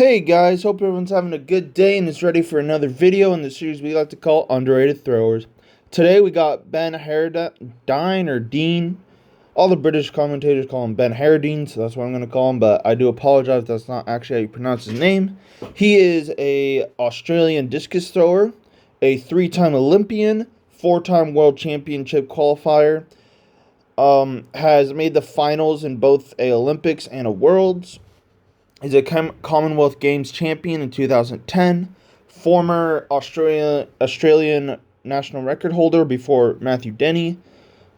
Hey guys, hope everyone's having a good day and is ready for another video in the series we like to call Underrated Throwers. Today we got Benn Harradine or Dean. All the British commentators call him Benn Harradine, so that's what I'm going to call him, but I do apologize if that's not actually how you pronounce his name. He is a Australian discus thrower, a 3-time Olympian, 4-time World Championship qualifier, has made the finals in both a Olympics and a Worlds. He's a Commonwealth Games champion in 2010, former Australian national record holder before Matthew Denny,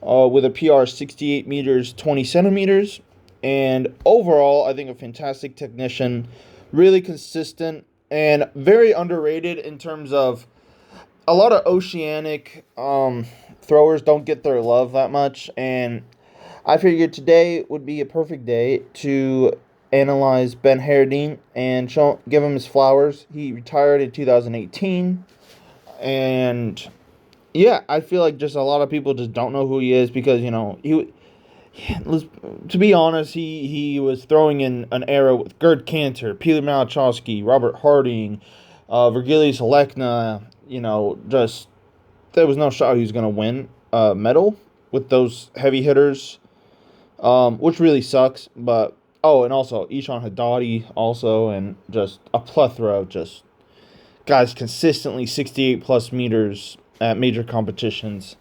with a PR 68 meters 20 centimeters, and overall I think a fantastic technician, really consistent and very underrated in terms of a lot of oceanic throwers don't get their love that much, and I figured today would be a perfect day to analyze Benn Harradine and give him his flowers. He retired in 2018, and yeah, I feel like just a lot of people just don't know who he is because, to be honest, he was throwing in an era with Gerd Cantor, Peter Malachowski, Robert Harding, Virgilijus Alekna. Just there was no shot he was going to win a medal with those heavy hitters, which really sucks. But and also Ishan Haddadi also, and just a plethora of just guys consistently 68 plus meters at major competitions.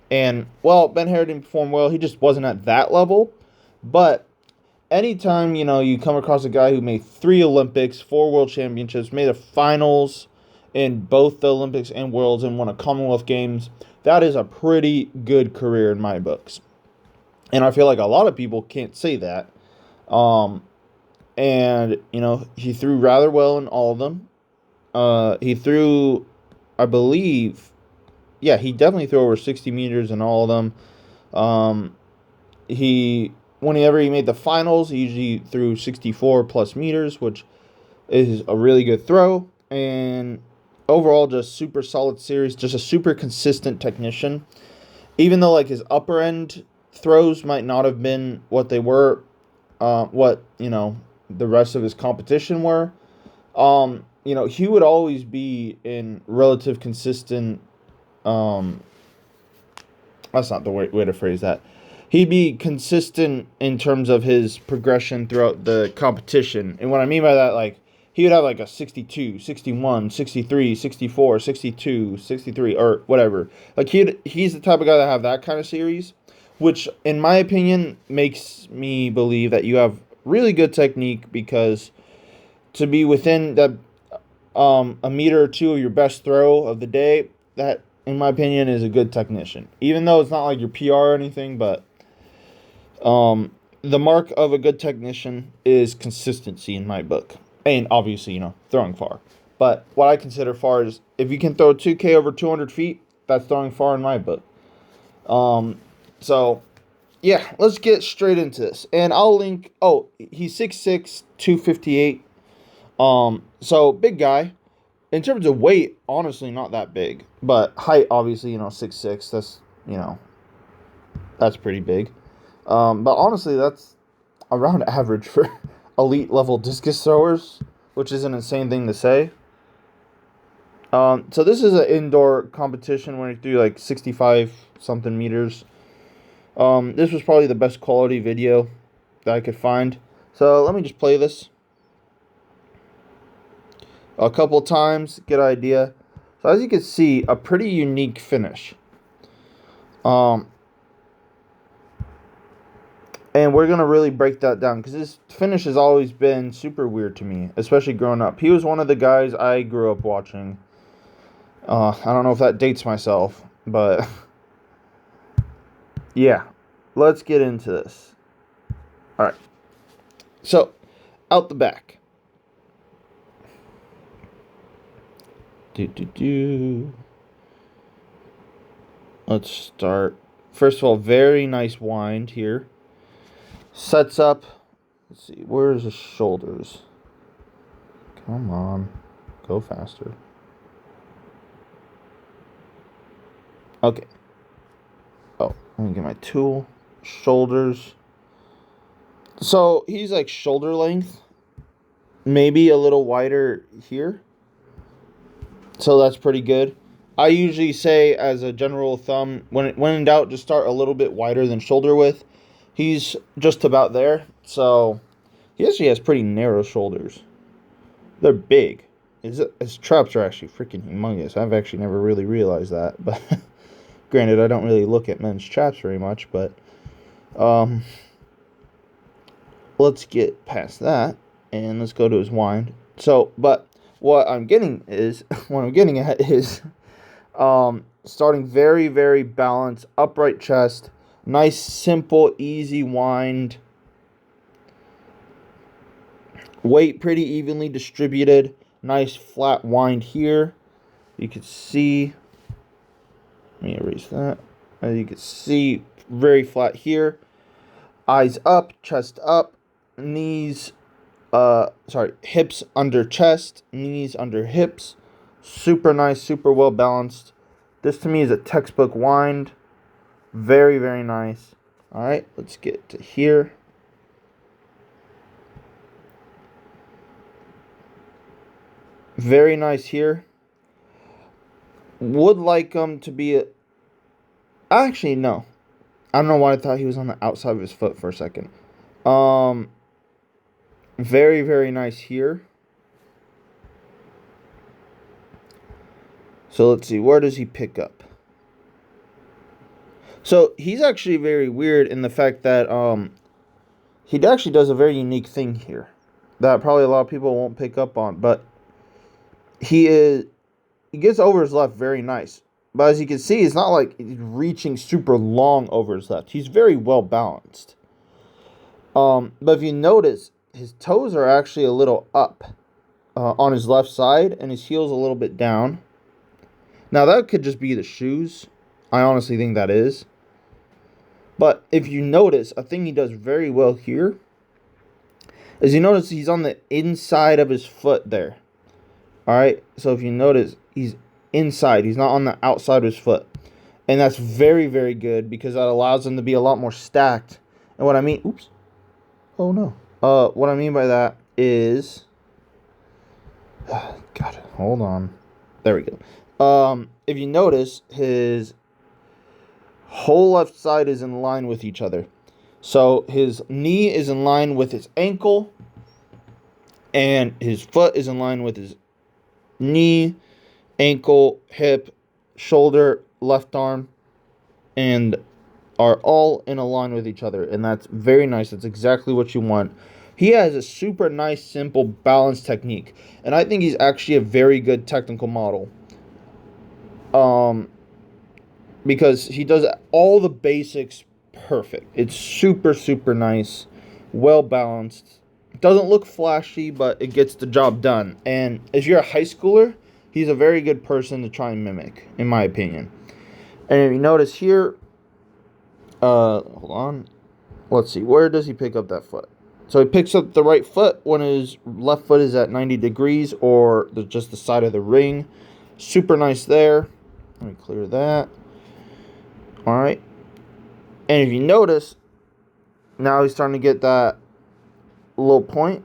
And, Benn Harradine performed well. He just wasn't at that level. But anytime, you come across a guy who made 3 Olympics, 4 World Championships, made the finals in both the Olympics and Worlds, and won a Commonwealth Games, that is a pretty good career in my books. And I feel like a lot of people can't say that. He threw rather well in all of them. He threw, I believe, he definitely threw over 60 meters in all of them. Whenever he made the finals, he usually threw 64 plus meters, which is a really good throw. And overall, just super solid series, just a super consistent technician. Even though his upper end throws might not have been what they were, the rest of his competition were, he would always be in relative consistent. That's not the way to phrase that. He'd be consistent in terms of his progression throughout the competition. And what I mean by that, he would have a 62, 61, 63, 64, 62, 63, or whatever. He's the type of guy that have that kind of series, which, in my opinion, makes me believe that you have really good technique, because to be within a meter or two of your best throw of the day, that, in my opinion, is a good technician. Even though it's not like your PR or anything, but the mark of a good technician is consistency in my book. And obviously, throwing far. But what I consider far is if you can throw 2K over 200 feet, that's throwing far in my book. So, yeah, let's get straight into this. And I'll link, he's 6'6", 258. So, big guy. In terms of weight, honestly, not that big. But height, obviously, 6'6", that's pretty big. But honestly, that's around average for elite level discus throwers, which is an insane thing to say. So this is an indoor competition where he threw 65 something meters. This was probably the best quality video that I could find. So let me just play this a couple times, get an idea. So as you can see, a pretty unique finish. And we're going to really break that down, because this finish has always been super weird to me, especially growing up. He was one of the guys I grew up watching. I don't know if that dates myself, but yeah, let's get into this. All right. So, out the back. Let's start. First of all, very nice wind here. Sets up. Let's see. Where's his shoulders? Come on. Go faster. Okay. Let me get my tool. Shoulders. So, he's shoulder length. maybe a little wider here. So that's pretty good. I usually say, as a general thumb, when in doubt, just start a little bit wider than shoulder width. He's just about there, so he actually has pretty narrow shoulders. They're big. His traps are actually freaking humongous. I've actually never really realized that, but granted, I don't really look at men's traps very much, but let's get past that and let's go to his wind. So, but what I'm getting at is starting very, very balanced, upright chest, nice, simple, easy wind, weight pretty evenly distributed, nice flat wind here. You can see, let me erase that. As you can see, very flat here. Eyes up, chest up, knees, hips under chest, knees under hips. Super nice, super well balanced. This to me is a textbook wind. Very, very nice. All right, let's get to here. Very nice here. Would like him to be actually, no. I don't know why I thought he was on the outside of his foot for a second. Very, very nice here. So let's see, where does he pick up? So he's actually very weird in the fact that he actually does a very unique thing here that probably a lot of people won't pick up on, but he gets over his left very nice. But as you can see, it's not like he's reaching super long over his left. He's very well balanced. But if you notice, his toes are actually a little up on his left side, and his heel's a little bit down. Now, that could just be the shoes. I honestly think that is. But if you notice, a thing he does very well here is you notice he's on the inside of his foot there. All right? So if you notice, he's inside. He's not on the outside of his foot. And that's very, very good because that allows him to be a lot more stacked. And what I mean... Oops. Oh, no. What I mean by that is... God, hold on. There we go. If you notice, his whole left side is in line with each other. So his knee is in line with his ankle, and his foot is in line with his knee, ankle, hip, shoulder, left arm, and are all in a line with each other. And that's very nice. That's exactly what you want. He has a super nice, simple, balanced technique. And I think he's actually a very good technical model. Because he does all the basics perfect. It's super, super nice, well balanced. Doesn't look flashy, but it gets the job done. And if you're a high schooler, he's a very good person to try and mimic, in my opinion. And if you notice here, hold on. Let's see, where does he pick up that foot? So he picks up the right foot when his left foot is at 90 degrees or just the side of the ring. Super nice there. Let me clear that. All right. And if you notice, now he's starting to get that little point.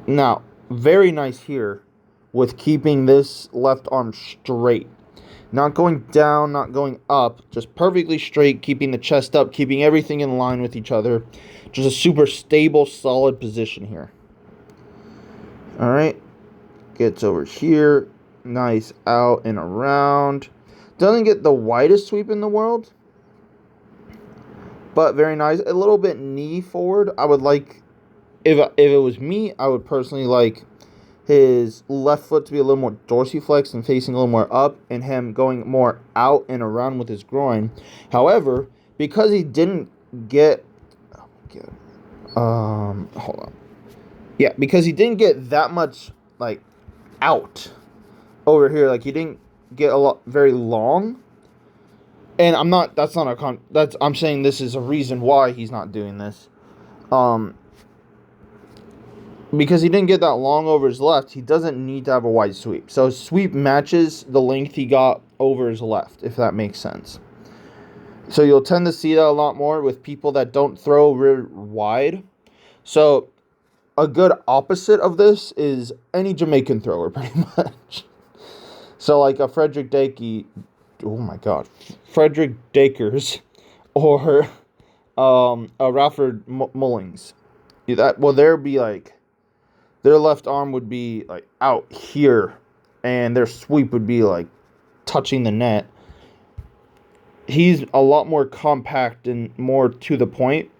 Now, very nice here with keeping this left arm straight. Not going down, not going up. Just perfectly straight, keeping the chest up, keeping everything in line with each other. Just a super stable, solid position here. All right. Gets over here. Nice out and around. Doesn't get the widest sweep in the world, but very nice. A little bit knee forward. I would like, if it was me, I would personally like his left foot to be a little more dorsiflexed and facing a little more up, and him going more out and around with his groin. However, because he didn't get, hold on. Yeah, because he didn't get that much like out over here, like he didn't get a lot very long. And I'm saying this is a reason why he's not doing this. Because he didn't get that long over his left, he doesn't need to have a wide sweep. So his sweep matches the length he got over his left, if that makes sense. So you'll tend to see that a lot more with people that don't throw real wide. So a good opposite of this is any Jamaican thrower, pretty much. So like a Frederick Dakey, oh my God, Frederick Dakers, or a Ralford Mullings. There'd be like, their left arm would be like out here, and their sweep would be like touching the net. He's a lot more compact and more to the point.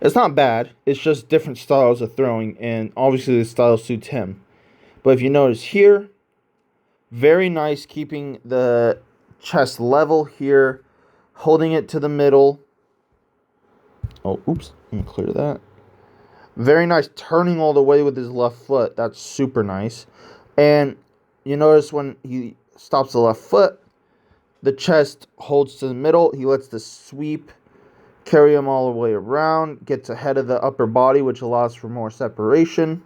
It's not bad. It's just different styles of throwing, and obviously the style suits him. But if you notice here, very nice keeping the chest level here, holding it to the middle. Oh, oops. Let me clear that. Very nice turning all the way with his left foot. That's super nice. And you notice when he stops the left foot, the chest holds to the middle. He lets the sweep carry him all the way around, gets ahead of the upper body, which allows for more separation.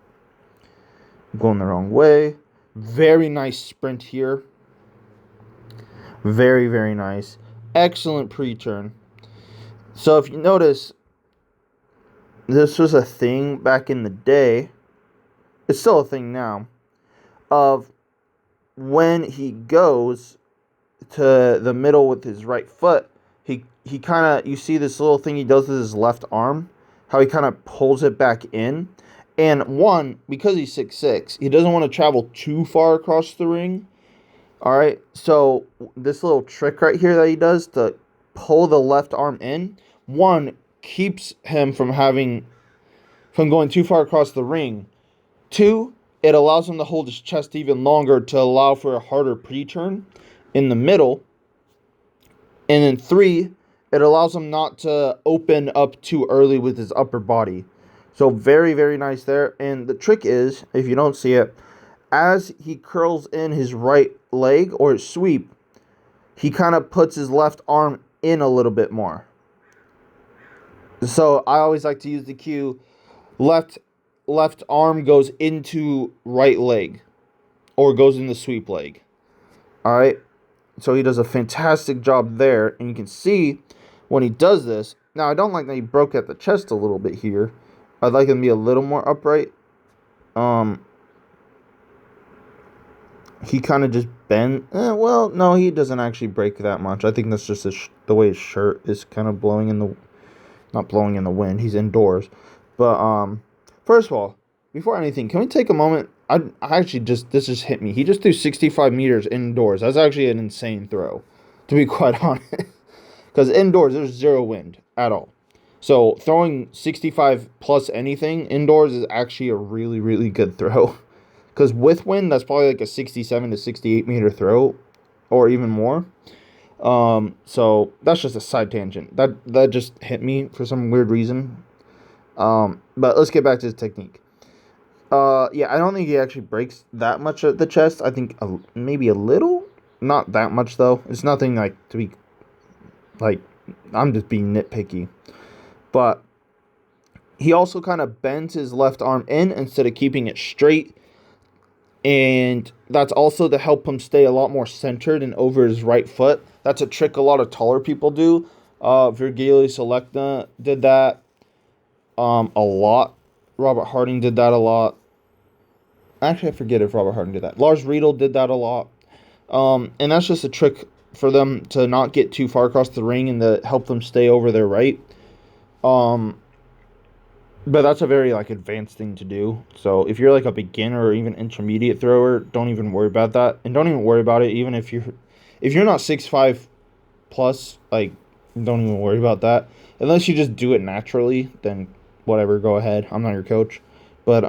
I'm going the wrong way. Very nice sprint here. Very, very nice. Excellent pre-turn. So if you notice, this was a thing back in the day. It's still a thing now. Of when he goes to the middle with his right foot, he kind of, you see this little thing he does with his left arm, how he kind of pulls it back in. And one, because he's 6'6", he doesn't want to travel too far across the ring. All right, so this little trick right here that he does to pull the left arm in, one, keeps him from going too far across the ring. Two, it allows him to hold his chest even longer to allow for a harder pre-turn in the middle. And then three, it allows him not to open up too early with his upper body. So very, very nice there. And the trick is, if you don't see it, as he curls in his right leg or his sweep, he kind of puts his left arm in a little bit more. So I always like to use the cue, left arm goes into right leg or goes in the sweep leg. All right. So he does a fantastic job there. And you can see when he does this. Now, I don't like that he broke at the chest a little bit here. I'd like him to be a little more upright. He kind of just bend. Well, no, he doesn't actually break that much. I think that's just the way his shirt is kind of blowing in the... Not blowing in the wind. He's indoors. But, first of all, before anything, can we take a moment? This just hit me. He just threw 65 meters indoors. That's actually an insane throw, to be quite honest. Because indoors, there's zero wind at all. So throwing 65 plus anything indoors is actually a really, really good throw. Because with wind, that's probably like a 67 to 68 meter throw, or even more. So that's just a side tangent. That just hit me for some weird reason. But let's get back to his technique. Yeah, I don't think he actually breaks that much at the chest. I think maybe a little. Not that much, though. It's nothing like to be... Like, I'm just being nitpicky. But he also kind of bends his left arm in instead of keeping it straight. And that's also to help him stay a lot more centered and over his right foot. That's a trick a lot of taller people do. Virgilio Selecta did that a lot. Robert Harding did that a lot. Actually, I forget if Robert Harding did that. Lars Riedel did that a lot. And that's just a trick for them to not get too far across the ring and to help them stay over their right. But that's a very, like, advanced thing to do. So if you're, like, a beginner or even intermediate thrower, don't even worry about that. And don't even worry about it even if you're not 6'5 plus, like, don't even worry about that. Unless you just do it naturally, then whatever, go ahead. I'm not your coach. But,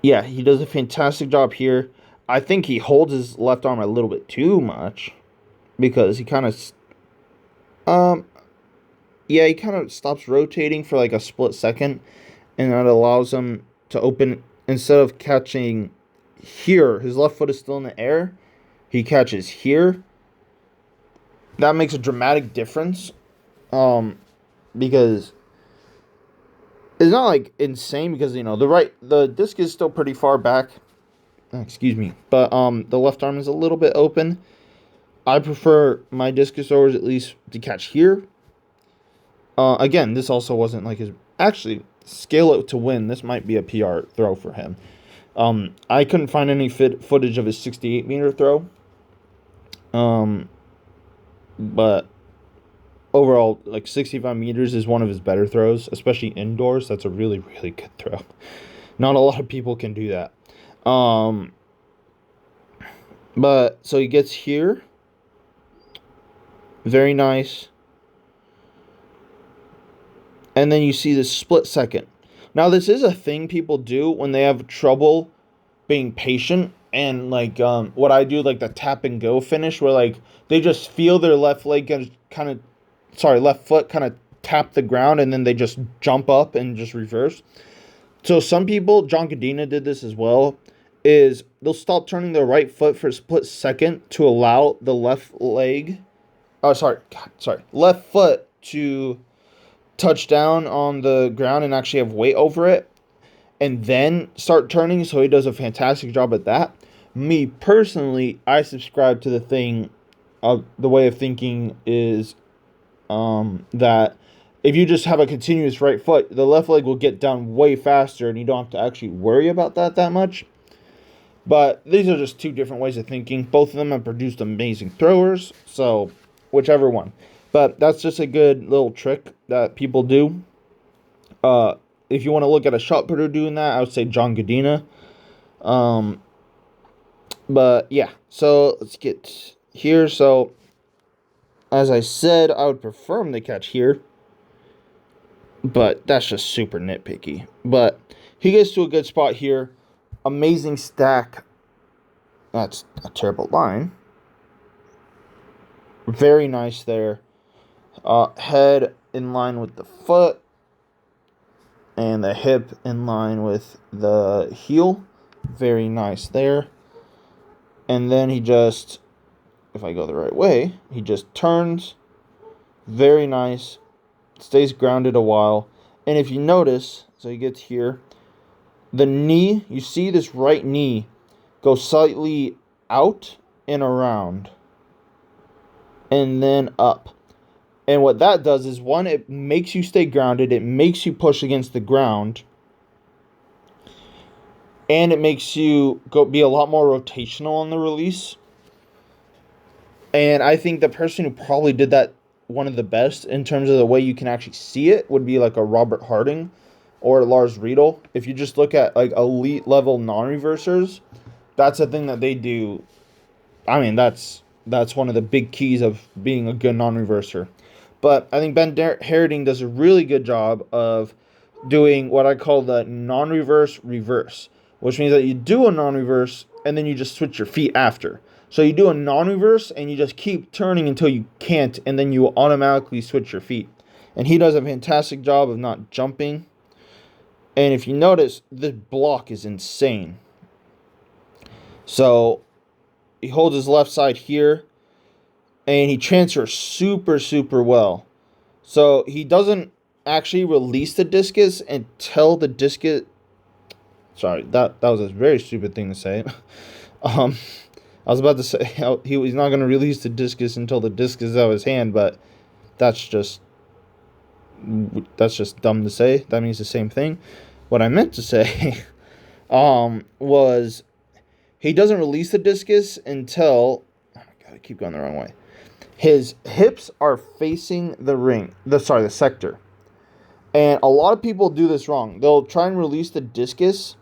yeah, he does a fantastic job here. I think he holds his left arm a little bit too much. Because he kind of... Yeah, he kind of stops rotating for like a split second, and that allows him to open. Instead of catching here, his left foot is still in the air, he catches here. That makes a dramatic difference, because it's not like insane, because the disc is still pretty far back. Excuse me, but the left arm is a little bit open. I prefer my discus throwers at least to catch here. Again, this also wasn't like his... Actually, scale it to win. This might be a PR throw for him. I couldn't find any footage of his 68-meter throw. But overall, like 65 meters is one of his better throws, especially indoors. That's a really, really good throw. Not a lot of people can do that. But so he gets here. Very nice. And then you see this split second. Now, this is a thing people do when they have trouble being patient. And, like, what I do, like the tap and go finish, where, like, they just feel their left leg left foot kind of tap the ground, and then they just jump up and just reverse. So some people, John Cadena did this as well, is they'll stop turning their right foot for a split second to allow the left foot to touch down on the ground and actually have weight over it, and then start turning. So he does a fantastic job at that. Me personally, I subscribe to the thing of the way of thinking is that if you just have a continuous right foot, the left leg will get down way faster and you don't have to actually worry about that much. But these are just two different ways of thinking. Both of them have produced amazing throwers, so whichever one. But that's just a good little trick that people do. If you want to look at a shot putter doing that, I would say John Cadena. But yeah, so let's get here. So as I said, I would prefer him to catch here, but that's just super nitpicky. But he gets to a good spot here. Amazing stack. That's a terrible line. Very nice there. Head in line with the foot, and the hip in line with the heel. Very nice there. And then he just, if I go the right way, he just turns. Very nice. Stays grounded a while. And if you notice, so he gets here, the knee, you see this right knee go slightly out and around, and then up. And what that does is, one, it makes you stay grounded. It makes you push against the ground. And it makes you be a lot more rotational on the release. And I think the person who probably did that one of the best in terms of the way you can actually see it would be like a Robert Harding or Lars Riedel. If you just look at like elite level non-reversers, that's a thing that they do. I mean, that's one of the big keys of being a good non-reverser. But I think Benn Harradine does a really good job of doing what I call the non-reverse reverse, which means that you do a non-reverse and then you just switch your feet after. So you do a non-reverse and you just keep turning until you can't, and then you will automatically switch your feet. And he does a fantastic job of not jumping. And if you notice, the block is insane. So he holds his left side here, and he transfers super, super well. So he doesn't actually release the discus until the discus... Sorry, that was a very stupid thing to say. I was about to say he's not going to release the discus until the discus is out of his hand, but that's just dumb to say. That means the same thing. What I meant to say was he doesn't release the discus until... Oh my God, I keep going the wrong way. His hips are facing the ring, the sector. And a lot of people do this wrong. They'll try and release the discus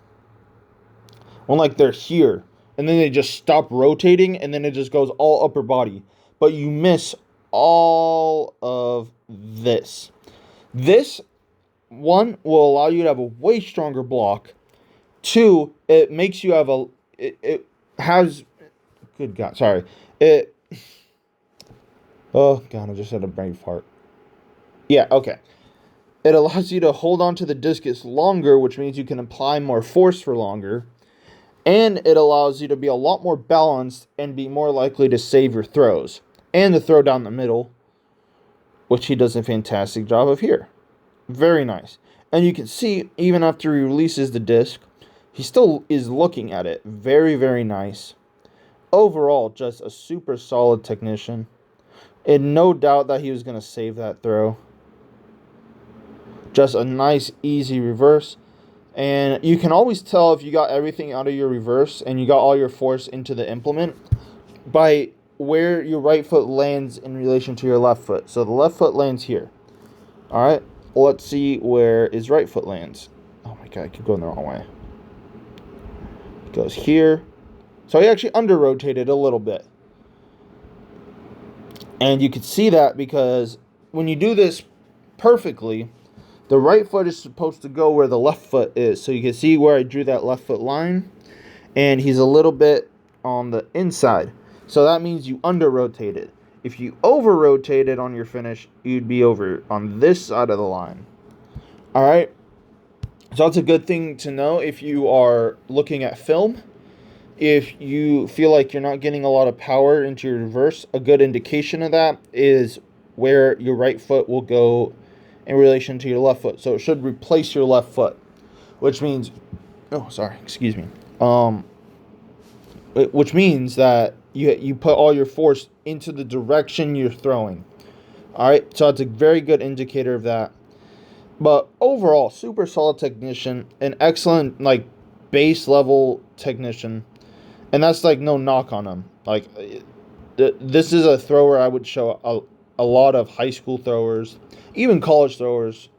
when like they're here, and then they just stop rotating, and then it just goes all upper body. But you miss all of this. This, one, will allow you to have a way stronger block. Two, it makes you have it has, good God, sorry. Oh, God, I just had a brain fart. Yeah, okay. It allows you to hold on to the discus longer, which means you can apply more force for longer. And it allows you to be a lot more balanced and be more likely to save your throws. And to throw down the middle, which he does a fantastic job of here. Very nice. And you can see, even after he releases the disc, he still is looking at it. Very, very nice. Overall, just a super solid technician. And no doubt that he was going to save that throw. Just a nice, easy reverse. And you can always tell if you got everything out of your reverse and you got all your force into the implement by where your right foot lands in relation to your left foot. So the left foot lands here. All right, let's see where his right foot lands. Oh my God, I keep going the wrong way. It goes here. So he actually under-rotated a little bit. And you can see that because when you do this perfectly, the right foot is supposed to go where the left foot is. So you can see where I drew that left foot line. And he's a little bit on the inside. So that means you under-rotated. If you over-rotated on your finish, you'd be over on this side of the line. All right? So that's a good thing to know if you are looking at film. If you feel like you're not getting a lot of power into your reverse, a good indication of that is where your right foot will go in relation to your left foot. So it should replace your left foot, which means, which means that you put all your force into the direction you're throwing. All right, so it's a very good indicator of that. But overall, super solid technician, an excellent base level technician, and that's no knock on him. This is a thrower I would show a lot of high school throwers, even college throwers,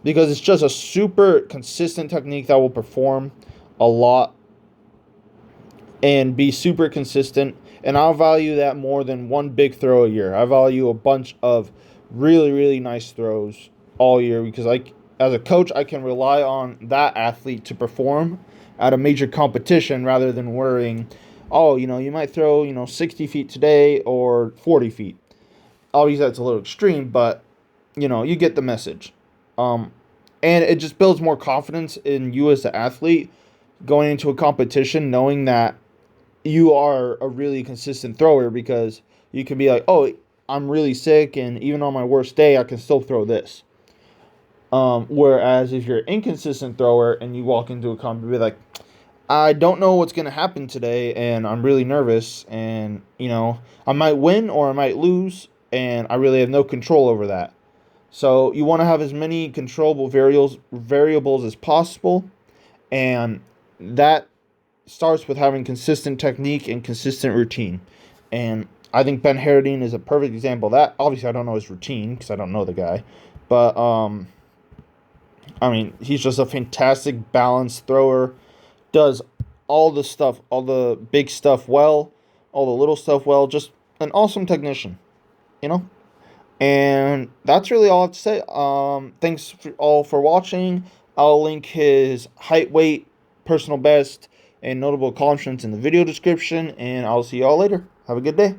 because it's just a super consistent technique that will perform a lot and be super consistent. And I'll value that more than one big throw a year. I value a bunch of really, really nice throws all year because as a coach, I can rely on that athlete to perform at a major competition rather than worrying, you might throw, 60 feet today or 40 feet. Obviously, that's a little extreme, but, you get the message. And it just builds more confidence in you as an athlete going into a competition, knowing that you are a really consistent thrower because you can be like, oh, I'm really sick, and even on my worst day, I can still throw this. Whereas if you're an inconsistent thrower and you walk into a competition, be like, I don't know what's going to happen today, and I'm really nervous, and, I might win or I might lose, and I really have no control over that. So you want to have as many controllable variables as possible, and that starts with having consistent technique and consistent routine. And I think Ben Harradine is a perfect example of that. Obviously, I don't know his routine because I don't know the guy. But, he's just a fantastic balanced thrower. Does all the stuff, all the big stuff well, all the little stuff well. Just an awesome technician, And that's really all I have to say. Thanks all for watching. I'll link his height, weight, personal best, and notable accomplishments in the video description. And I'll see you all later. Have a good day.